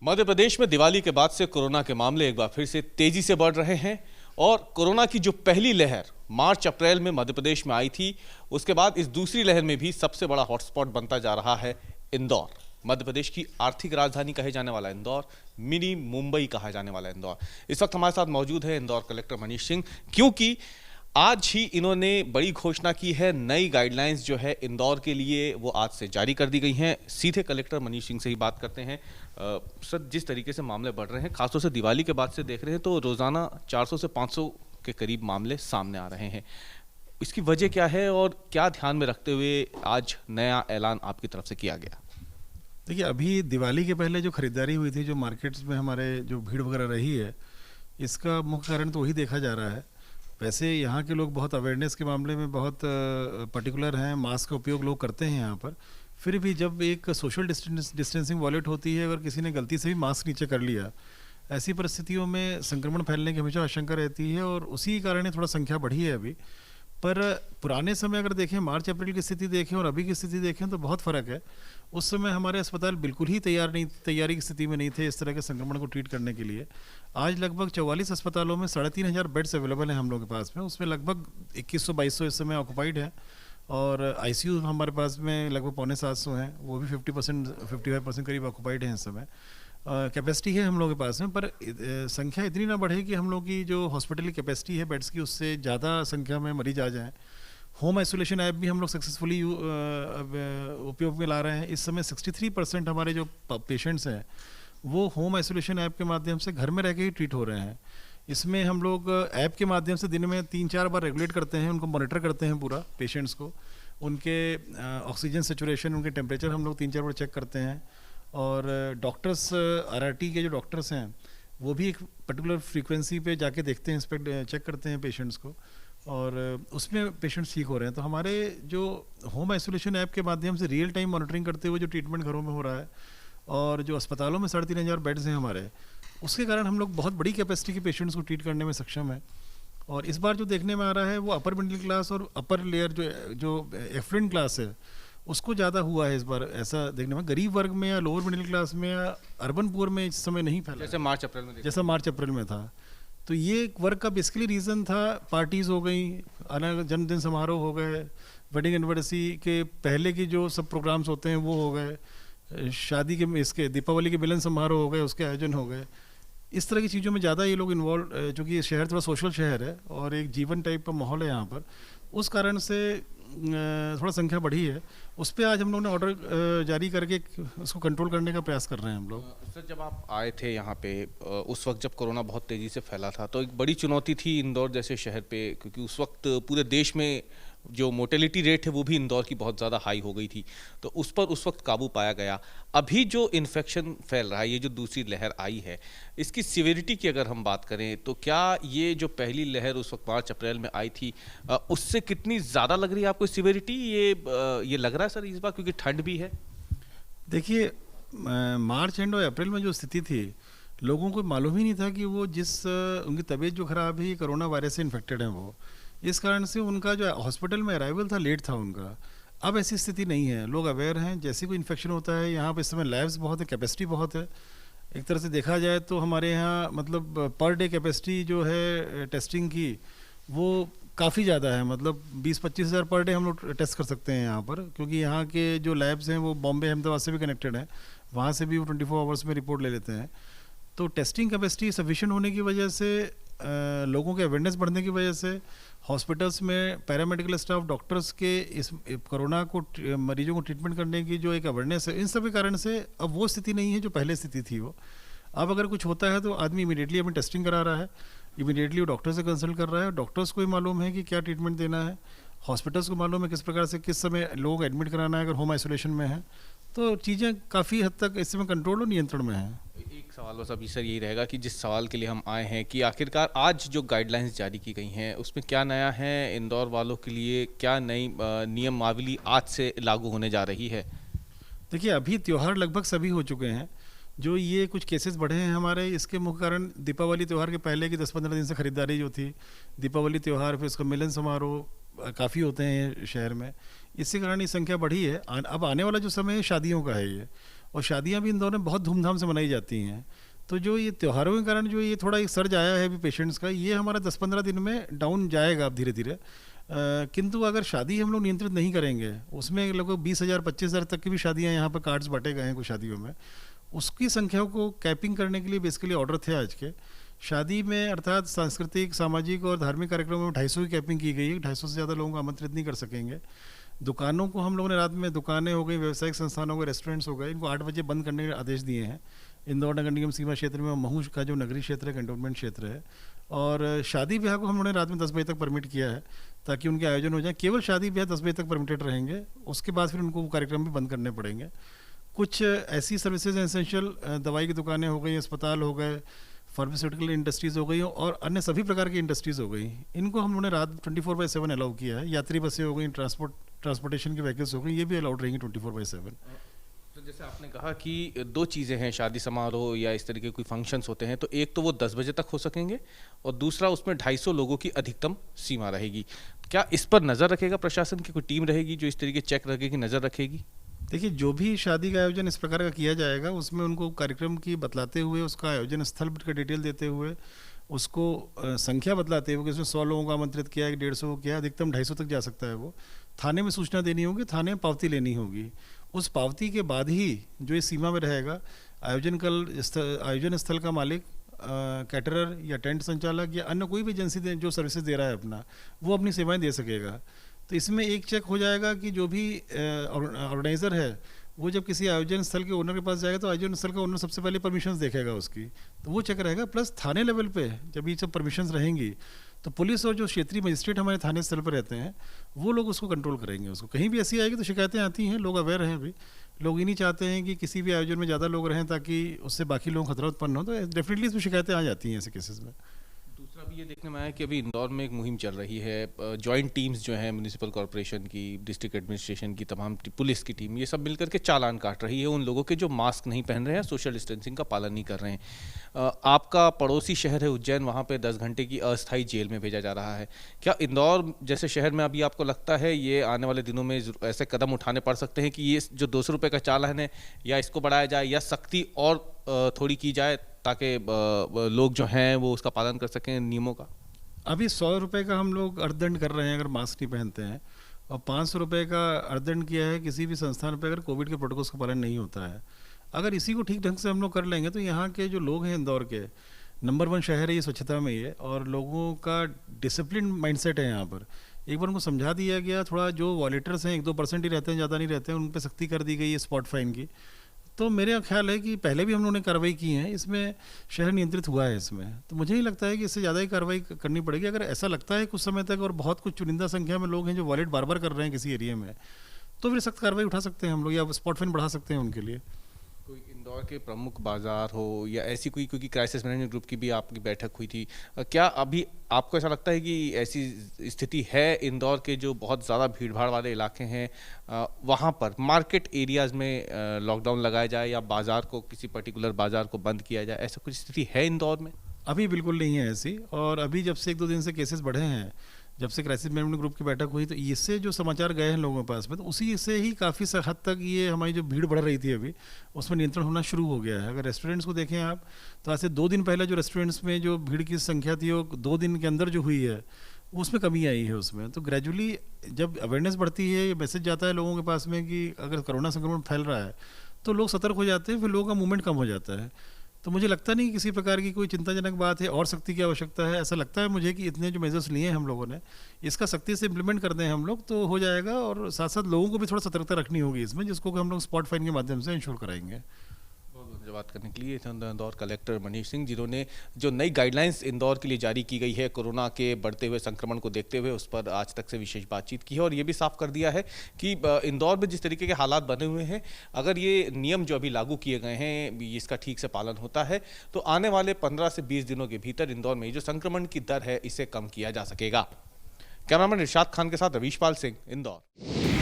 मध्य प्रदेश में दिवाली के बाद से कोरोना के मामले एक बार फिर से तेजी से बढ़ रहे हैं और कोरोना की जो पहली लहर मार्च अप्रैल में मध्य प्रदेश में आई थी, उसके बाद इस दूसरी लहर में भी सबसे बड़ा हॉटस्पॉट बनता जा रहा है इंदौर। मध्य प्रदेश की आर्थिक राजधानी कहे जाने वाला इंदौर, मिनी मुंबई कहा जाने वाला इंदौर। इस वक्त हमारे साथ मौजूद है इंदौर कलेक्टर मनीष सिंह, क्योंकि आज ही इन्होंने बड़ी घोषणा की है। नई गाइडलाइंस जो है इंदौर के लिए वो आज से जारी कर दी गई हैं। सीधे कलेक्टर मनीष सिंह से ही बात करते हैं। सर, जिस तरीके से मामले बढ़ रहे हैं, खासतौर से दिवाली के बाद से देख रहे हैं तो रोजाना 400 से 500 के करीब मामले सामने आ रहे हैं। इसकी वजह क्या है और क्या ध्यान में रखते हुए आज नया ऐलान आपकी तरफ से किया गया? देखिए, अभी दिवाली के पहले जो खरीदारी हुई थी, जो मार्केट्स में हमारे जो भीड़ वगैरह रही है, इसका मुख्य कारण तो वही देखा जा रहा है। वैसे यहाँ के लोग बहुत अवेयरनेस के मामले में बहुत पर्टिकुलर हैं, मास्क का उपयोग लोग करते हैं यहाँ पर। फिर भी जब एक सोशल डिस्टेंसिंग वॉलेट होती है, अगर किसी ने गलती से भी मास्क नीचे कर लिया, ऐसी परिस्थितियों में संक्रमण फैलने की हमेशा आशंका रहती है और उसी कारण थोड़ा संख्या बढ़ी है अभी। पर पुराने समय अगर देखें, मार्च अप्रैल की स्थिति देखें और अभी की स्थिति देखें तो बहुत फ़र्क है। उस समय हमारे अस्पताल बिल्कुल ही तैयारी की स्थिति में नहीं थे इस तरह के संक्रमण को ट्रीट करने के लिए। आज लगभग 44 अस्पतालों में 3500 बेड्स अवेलेबल हैं हम लोगों के पास में। उसमें लगभग 2100-2200 इस समय ऑक्यूपाइड है और आईसीयू हमारे पास में लगभग 750 हैं, वो भी 55% करीब ऑक्यूपाइड हैं इस समय। कैपेसिटी है हम लोगों के पास में, पर संख्या इतनी ना बढ़े कि हम लोग की जो हॉस्पिटल की कैपेसिटी है बेड्स की, उससे ज़्यादा संख्या में मरीज आ जाएं। होम आइसोलेशन ऐप भी हम लोग सक्सेसफुली उपयोग में ला रहे हैं। इस समय 63% हमारे जो पेशेंट्स हैं वो होम आइसोलेशन ऐप के माध्यम से घर में रह के ही ट्रीट हो रहे हैं। इसमें हम लोग ऐप के माध्यम से दिन में 3-4 बार रेगुलेट करते हैं, उनको मॉनिटर करते हैं पूरा पेशेंट्स को। उनके ऑक्सीजन सेचुरेशन, उनके टेम्परेचर हम लोग 3-4 बार चेक करते हैं। और डॉक्टर्स, आरआरटी के जो डॉक्टर्स हैं वो भी एक पर्टिकुलर फ्रीक्वेंसी पे जाके देखते हैं, चेक करते हैं पेशेंट्स को, और उसमें पेशेंट्स ठीक हो रहे हैं। तो हमारे जो होम आइसोलेशन ऐप के माध्यम से रियल टाइम मॉनिटरिंग करते हुए जो ट्रीटमेंट घरों में हो रहा है, और जो अस्पतालों में 3500 बेड्स हैं हमारे, उसके कारण हम लोग बहुत बड़ी कैपेसिटी के पेशेंट्स को ट्रीट करने में सक्षम है। और इस बार जो देखने में आ रहा है वो अपर मिडिल क्लास और अपर लेयर जो एफ्लुएंट क्लास है उसको ज़्यादा हुआ है इस बार, ऐसा देखने में। गरीब वर्ग में या लोअर मिडिल क्लास में या अर्बन पुअर में इस समय नहीं फैला, जैसा मार्च अप्रैल में था। तो ये वर्ग का बेसिकली रीज़न था। पार्टीज़ हो गई, जन्मदिन समारोह हो गए, वेडिंग एनिवर्सरी के पहले की जो सब प्रोग्राम्स होते हैं वो हो गए, शादी के इसके दीपावली के मिलन समारोह हो गए, उसके आयोजन हो गए। इस तरह की चीज़ों में ज़्यादा ये लोग इन्वॉल्व, चूँकि ये शहर थोड़ा सोशल शहर है और एक जीवन टाइप का माहौल है यहाँ पर, उस कारण से थोड़ा संख्या बढ़ी है। उस पर आज हम लोग ने ऑर्डर जारी करके उसको कंट्रोल करने का प्रयास कर रहे हैं हम लोग। सर, जब आप आए थे यहाँ पे उस वक्त जब कोरोना बहुत तेज़ी से फैला था, तो एक बड़ी चुनौती थी इंदौर जैसे शहर पे, क्योंकि उस वक्त पूरे देश में जो मोर्टेलिटी रेट है वो भी इंदौर की बहुत ज़्यादा हाई हो गई थी, तो उस पर उस वक्त काबू पाया गया। अभी जो इन्फेक्शन फैल रहा है, ये जो दूसरी लहर आई है, इसकी सिविरिटी की अगर हम बात करें तो क्या ये जो पहली लहर उस वक्त मार्च अप्रैल में आई थी उससे कितनी ज़्यादा लग रही है आपको सिविरिटी? ये लग रहा है सर इस बार, क्योंकि ठंड भी है। देखिए, मार्च एंड और अप्रैल में जो स्थिति थी, लोगों को मालूम ही नहीं था कि वो उनकी तबीयत जो ख़राब है कोरोना वायरस से इन्फेक्टेड है वो। इस कारण से उनका जो हॉस्पिटल में अराइवल था लेट था उनका। अब ऐसी स्थिति नहीं है, लोग अवेयर हैं। जैसे कोई इन्फेक्शन होता है, यहाँ पे इस समय लैब्स बहुत है, कैपेसिटी बहुत है। एक तरह से देखा जाए तो हमारे यहाँ मतलब पर डे कैपेसिटी जो है टेस्टिंग की वो काफ़ी ज़्यादा है। मतलब 20-25 हज़ार पर डे हम लोग टेस्ट कर सकते हैं यहाँ पर, क्योंकि यहाँ के जो लैब्स हैं वो बॉम्बे, अहमदाबाद से भी कनेक्टेड हैं। वहाँ से भी वो 24 आवर्स में रिपोर्ट ले लेते हैं। तो टेस्टिंग कैपेसिटी सफिशिएंट होने की वजह से, लोगों के अवेयरनेस बढ़ने की वजह से, हॉस्पिटल्स में पैरामेडिकल स्टाफ, डॉक्टर्स के इस कोरोना को मरीजों को ट्रीटमेंट करने की जो एक अवेयरनेस है, इन सभी कारण से अब वो स्थिति नहीं है जो पहले स्थिति थी वो। अब अगर कुछ होता है तो आदमी इमीडिएटली अपनी टेस्टिंग करा रहा है, इमीडिएटली वो डॉक्टर से कंसल्ट कर रहा है। डॉक्टर्स को ही मालूम है कि क्या ट्रीटमेंट देना है, हॉस्पिटल्स को मालूम है किस प्रकार से किस समय लोगों को एडमिट कराना है अगर होम आइसोलेशन में है। तो चीज़ें काफ़ी हद तक इस समय कंट्रोल और नियंत्रण में हैं। एक सवाल बस अभी सर यही रहेगा कि जिस सवाल के लिए हम आए हैं कि आखिरकार आज जो गाइडलाइंस जारी की गई हैं उसमें क्या नया है इंदौर वालों के लिए, क्या नई नियमावली आज से लागू होने जा रही है? देखिए, अभी त्यौहार लगभग सभी हो चुके हैं। जो ये कुछ केसेस बढ़े हैं हमारे, इसके मुख्य कारण दीपावली त्यौहार के पहले की 10-15 दिन से खरीदारी जो थी, दीपावली त्यौहार फिर उसका मिलन समारोह काफ़ी होते हैं शहर में, इसके कारण ये संख्या बढ़ी है। अब आने वाला जो समय है शादियों का है ये, और शादियाँ भी इंदौर में बहुत धूमधाम से मनाई जाती हैं। तो जो ये त्योहारों के कारण जो ये थोड़ा एक सर्ज आया है अभी पेशेंट्स का, ये हमारा 10-15 दिन में डाउन जाएगा अब धीरे धीरे। किंतु अगर शादी हम लोग नियंत्रित नहीं करेंगे, उसमें लगभग 20,000 25,000 तक की भी शादियाँ यहाँ पर कार्ड्स बांटे गए हैं कुछ शादियों में, उसकी संख्या को कैपिंग करने के लिए बेसिकली ऑर्डर थे आज के। शादी में अर्थात सांस्कृतिक, सामाजिक और धार्मिक कार्यक्रमों में 250 की कैपिंग की गई है। 250 से ज़्यादा लोगों को आमंत्रित नहीं कर सकेंगे। दुकानों को हम लोगों ने रात में, दुकानें हो गई, व्यावसायिक संस्थान हो गए, रेस्टोरेंट्स हो गए, इनको 8 बजे बंद करने के आदेश दिए हैं। इंदौर नगर निगम सीमा क्षेत्र में महू का जो नगरीय क्षेत्र है, कंटोनमेंट क्षेत्र है, और शादी ब्याह को हम लोगों ने रात में 10 बजे तक परमिट किया है ताकि उनके आयोजन हो जाए। केवल शादी ब्याह 10 बजे तक परमिटेड रहेंगे, उसके बाद फिर उनको वो कार्यक्रम भी बंद करने पड़ेंगे। कुछ ऐसी सर्विसेज एसेंशियल, दवाई की दुकानें हो गई, अस्पताल हो गए, फार्मास्यूटिकल इंडस्ट्रीज़ हो गई और अन्य सभी प्रकार की इंडस्ट्रीज़ हो गई, इनको हम लोगों ने रात 24/7 अलाउ किया है। यात्री बसें हो गई, ट्रांसपोर्टेशन की व्हीकल्स हो गई, ये भी अलाउड रहेंगी 24/7। तो जैसे आपने कहा कि 2 चीज़ें हैं, शादी समारोह या इस तरीके के कोई फंक्शंस होते हैं, तो एक तो वो 10 बजे तक हो सकेंगे और दूसरा उसमें 250 लोगों की अधिकतम सीमा रहेगी। क्या इस पर नज़र रखेगा प्रशासन की कोई टीम रहेगी जो इस तरीके चेक रखेगी, नज़र रखेगी? देखिए, जो भी शादी का आयोजन इस प्रकार का किया जाएगा, उसमें उनको कार्यक्रम की बतलाते हुए, उसका आयोजन स्थल का डिटेल देते हुए, उसको संख्या बतलाते हुए कि उसमें 100 लोगों को आमंत्रित किया है, 150 को किया, अधिकतम 250 तक जा सकता है। वो थाने में सूचना देनी होगी, थाने में पावती लेनी होगी। उस पावती के बाद ही जो इस सीमा में रहेगा, आयोजन स्थल का मालिक, कैटरर या टेंट संचालक या अन्य कोई भी एजेंसी जो सर्विसेज दे रहा है अपना, वो अपनी सेवाएं दे सकेगा। तो इसमें एक चेक हो जाएगा कि जो भी ऑर्गेनाइज़र है, वो जब किसी आयोजन स्थल के ओनर के पास जाएगा, तो आयोजन स्थल का ओनर सबसे पहले परमिशंस देखेगा उसकी, तो वो चेक रहेगा। प्लस थाने लेवल पे जब ये सब परमिशंस रहेंगी, तो पुलिस और जो क्षेत्रीय मजिस्ट्रेट हमारे थाने स्थल पर रहते हैं, वो लोग उसको कंट्रोल करेंगे। उसको कहीं भी ऐसी आएगी तो शिकायतें आती हैं, लोग अवेयर हैं। अभी लोग ये नहीं चाहते हैं कि किसी भी आयोजन में ज़्यादा लोग रहें ताकि उससे बाकी लोगों को खतरा उत्पन्न हो, तो डेफिनेटली इसमें शिकायतें आ जाती हैं ऐसे केसेस में। दूसरा भी ये देखने में आया कि अभी इंदौर में एक मुहिम चल रही है, जॉइंट टीम्स जो हैं म्युनिसिपल कॉर्पोरेशन की, डिस्ट्रिक्ट एडमिनिस्ट्रेशन की, तमाम पुलिस की टीम, ये सब मिलकर के चालान काट रही है उन लोगों के जो मास्क नहीं पहन रहे हैं, सोशल डिस्टेंसिंग का पालन नहीं कर रहे हैं। आपका पड़ोसी शहर है उज्जैन, वहाँ पे 10 घंटे की अस्थायी जेल में भेजा जा रहा है। क्या इंदौर जैसे शहर में अभी आपको लगता है ये आने वाले दिनों में ऐसे कदम उठाने पड़ सकते हैं कि ये जो 200 रुपये का चालान है, या इसको बढ़ाया जाए या सख्ती और थोड़ी की जाए ताकि लोग जो हैं वो उसका पालन कर सकें नियमों का? अभी 100 रुपये का हम लोग अर्थदंड कर रहे हैं अगर मास्क नहीं पहनते हैं, और 500 रुपये का अर्थदंड किया है किसी भी संस्थान पर अगर कोविड के प्रोटोकॉल्स का पालन नहीं होता है। अगर इसी को ठीक ढंग से हम लोग कर लेंगे, तो यहाँ के जो लोग हैं, इंदौर के नंबर 1 शहर है ये स्वच्छता में, ये और लोगों का डिसिप्लिन माइंडसेट है यहाँ पर। एक बार उनको समझा दिया गया, थोड़ा जो वॉलेंटियर्स हैं 1-2% ही रहते हैं, ज़्यादा नहीं रहते हैं, उन पर सख्ती कर दी गई है स्पॉट फाइन की। तो मेरा ख्याल है कि पहले भी हम लोगों ने कार्रवाई की है, इसमें शहर नियंत्रित हुआ है इसमें। तो मुझे ही लगता है कि इससे ज़्यादा ही कार्रवाई करनी पड़ेगी। अगर ऐसा लगता है कुछ समय तक और बहुत कुछ चुनिंदा संख्या में लोग हैं जो वॉलेट बार बार कर रहे हैं किसी एरिया में, तो फिर सख्त कार्रवाई उठा सकते हैं हम लोग, या स्पॉट फाइन बढ़ा सकते हैं उनके लिए। कोई इंदौर के प्रमुख बाजार हो या ऐसी कोई, क्योंकि क्राइसिस मैनेजमेंट ग्रुप की भी आपकी बैठक हुई थी, क्या अभी आपको ऐसा लगता है कि ऐसी स्थिति है इंदौर के जो बहुत ज़्यादा भीड़ भाड़ वाले इलाके हैं, वहाँ पर मार्केट एरियाज़ में लॉकडाउन लगाया जाए या बाज़ार को, किसी पर्टिकुलर बाज़ार को बंद किया जाए, ऐसा कुछ स्थिति है इंदौर में? अभी बिल्कुल नहीं है ऐसी। और अभी जब से 1-2 दिन से केसेस बढ़े हैं, जब से क्राइसिस मैनेजमेंट ग्रुप की बैठक हुई, तो इससे जो समाचार गए हैं लोगों के पास में, तो उसी से ही काफ़ी हद तक ये हमारी जो भीड़ बढ़ रही थी अभी, उसमें नियंत्रण होना शुरू हो गया है। अगर रेस्टोरेंट्स को देखें आप, तो आज से 2 दिन पहले जो रेस्टोरेंट्स में जो भीड़ की संख्या थी, वो 2 दिन के अंदर जो हुई है, उसमें कमी आई है उसमें। तो ग्रेजुअली जब अवेयरनेस बढ़ती है, ये मैसेज जाता है लोगों के पास में कि अगर कोरोना संक्रमण फैल रहा है, तो लोग सतर्क हो जाते हैं, फिर लोगों का मूवमेंट कम हो जाता है। तो मुझे लगता नहीं कि किसी प्रकार की कोई चिंताजनक बात है, और सख्ती की आवश्यकता है। ऐसा लगता है मुझे कि इतने जो मेजर्स लिए हैं हम लोगों ने, इसका सख्ती से इंप्लीमेंट कर दें हम लोग, तो हो जाएगा। और साथ साथ लोगों को भी थोड़ा सतर्कता रखनी होगी इसमें, जिसको हम लोग स्पॉट फाइन के माध्यम से इंश्योर कराएंगे। बात करने के लिए इंदौर कलेक्टर मनीष सिंह, जिन्होंने जो नई गाइडलाइंस इंदौर के लिए जारी की गई है कोरोना के बढ़ते हुए संक्रमण को देखते हुए, उस पर आज तक से विशेष बातचीत की है और ये भी साफ कर दिया है कि इंदौर में जिस तरीके के हालात बने हुए हैं, अगर ये नियम जो अभी लागू किए गए हैं इसका ठीक से पालन होता है, तो आने वाले 15 से 20 दिनों के भीतर इंदौर में जो संक्रमण की दर है, इसे कम किया जा सकेगा। कैमरामैन इरशाद खान के साथ रवीश पाल सिंह, इंदौर।